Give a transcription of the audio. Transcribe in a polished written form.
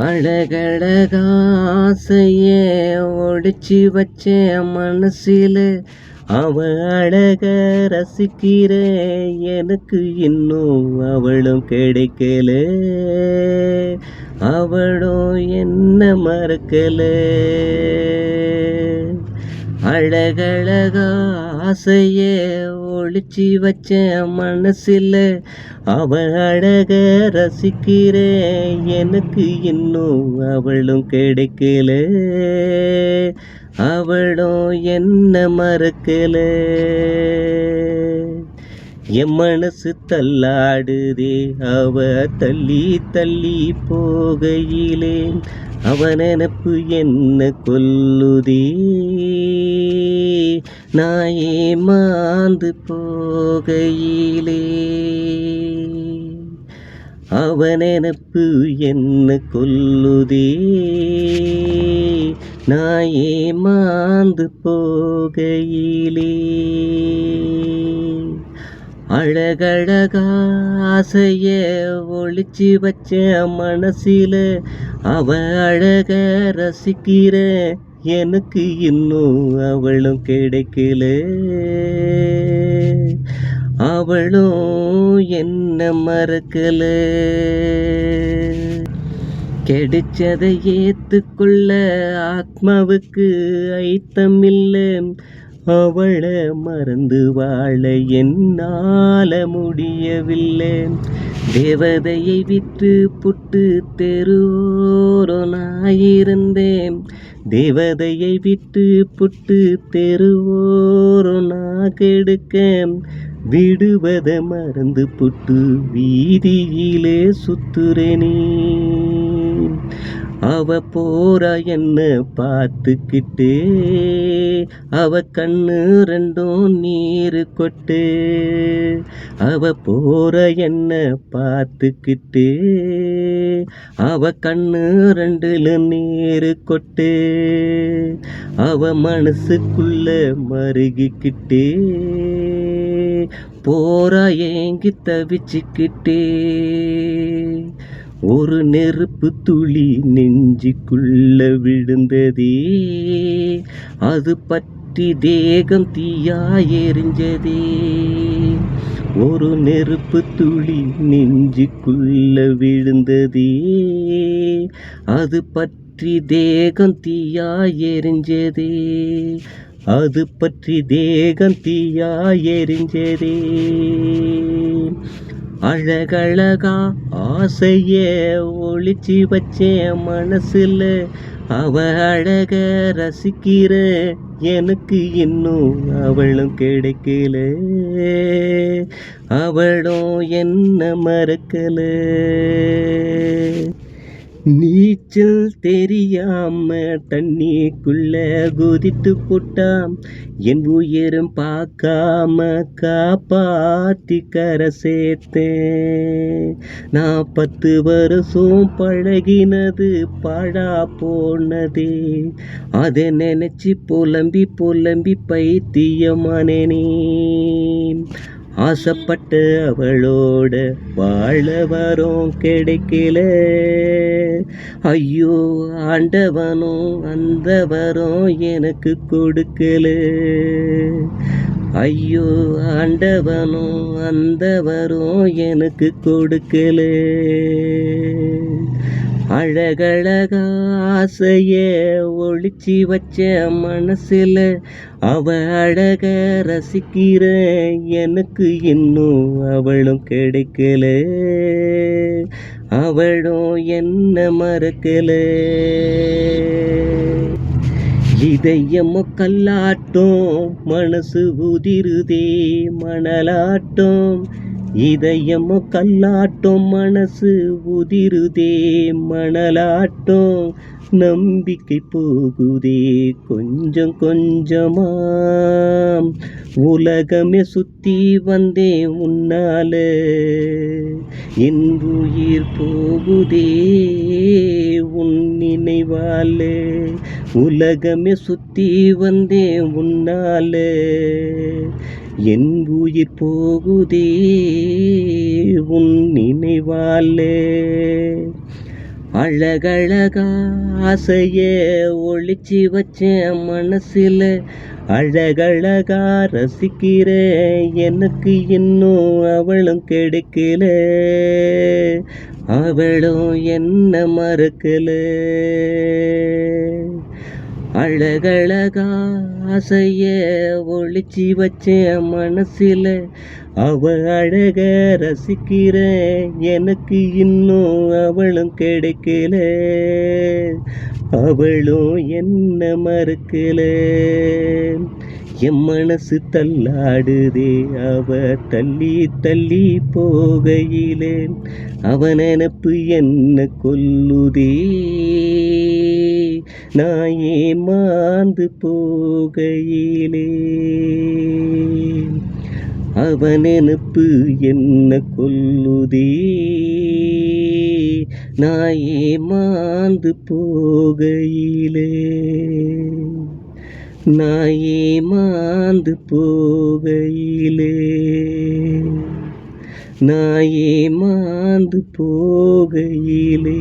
அழகழகாசைய ஒடிச்சு வச்ச மனசில அவ அழக ரசிக்கிற எனக்கு இன்னும் அவளும் கிடைக்கல. அவளும் என்ன மறக்கல. அழகழகா ஆசைய ஒளிச்சு வச்ச மனசில அவ அழக ரசிக்கிற எனக்கு இன்னும் அவளும் கிடைக்கல. அவளும் என்ன மறக்கல. என் மனசு தள்ளாடுதே அவ தள்ளி தள்ளி போகையிலே. அவ நினப்பு என்ன கொல்லுதே நான் ஏமாந்து போகையிலே. அவ நினப்பு என்ன கொல்லுதே நான் ஏமாந்து போகையிலே. அழகழகா ஆசைய ஒளிச்சு வச்ச மனசில அவ அழக ரசிக்கிற எனக்கு இன்னும் அவளும் கிடைக்கல. அவளும் என்ன மறக்கல. கிடைச்சதை ஏத்துக்கொள்ள ஆத்மாவுக்கு ஐத்தமில்லை. அவளை மறந்து வாழ என்னால முடியவில்லை. தேவதையை விட்டு புட்டு தெருவோரனாயிருந்தேன். தேவதையை விட்டு புட்டு தெருவோரனாக கெடுக்க விடுவத மறந்து புட்டு வீதியிலே சுத்துறேனே. அவ போற என்ன பார்த்துக்கிட்டே அவ கண்ணு ரெண்டும் நீரு கொட்டு. அவ போற என்ன பார்த்துக்கிட்டே அவ கண்ணு ரெண்டுல நீரு கொட்டு. அவ மனசுக்குள்ள மருகிக்கிட்டே போறா ஏங்கி தவிச்சுக்கிட்டே. ஒரு நெருப்பு துளி நெஞ்சுக்குள்ள விழுந்ததே அது பற்றி தேகம் தீயா எரிஞ்சதே. ஒரு நெருப்பு துளி நெஞ்சுக்குள்ள விழுந்ததே அது பற்றி தேகம் தீயா எரிஞ்சதே. அது பற்றி தேகம் தீயா எரிஞ்சதே. அழகழகா ஆசைய ஒளிச்சு வச்ச மனசுல அவ அழக ரசிக்கிற எனக்கு இன்னும் அவளும் கிடைக்கல. அவளும் என்ன மறக்கல. நீச்சல் தெரியாம தண்ணிக்குள்ள குதித்து போட்டாம். என் உயிரும் பார்க்காம காப்பாத்தி கரை சேர்த்தேன். நான் 10 வருஷம் பழகினது பாழா போனதே. அதை நினைச்சு புலம்பி புலம்பி பைத்தியமானேனே. ஆசைப்பட்ட அவளோட வாழ வரும் கிடைக்கல. ஐயோ ஆண்டவனும் அந்த வரம் எனக்கு கொடுக்கல. ஐயோ ஆண்டவனும் அந்த வரம் எனக்கு கொடுக்கல. அழகழகா ஆசைய ஒளிச்சு வச்ச மனசுல அவ அழக ரசிக்கிற எனக்கு இன்னும் அவளும் கிடைக்கல. அவளும் என்ன மறக்கல. இதயமோ கல்லாட்டம் மனசு உதிருதே மணலாட்டம். இதயமோ கல்லாட்டம் மனசு உதிருதே மணலாட்டம். நம்பிக்கை போகுதே கொஞ்சம் கொஞ்சமா. உலகமே சுத்தி வந்தேன் உன்னால. என் உயிர் போகுதே உன் நினைவால. உலகமே சுத்தி வந்தேன் உன்னால. என் உயிர் போகுதே உன் நினைவாலே. அழகழகா ஆசைய ஒளிச்சு வச்சேன் மனசுல, அழகழகா ரசிக்கிறேன் எனக்கு இன்னும் அவளும் கிடைக்கல, அவளும் என்ன மறக்கல. அழகழகா ஆசைய ஒளிச்சு வச்சேன் மனசுல, அவ அழக ரசிக்கிறேன் எனக்கு இன்னும் அவளும் கிடைக்கல, அவளும் என்ன மறக்கல. என் மனசு தள்ளாடுதே அவ தள்ளி தள்ளி போகையிலே, அவ நினப்பு என்ன கொல்லுதே நான் ஏமாந்து போகையிலே. அவ நினப்பு என்ன கொல்லுதே நான் ஏமாந்து போகையிலே, நான் ஏமாந்து போகையிலே, நான் ஏமாந்து போகையிலே.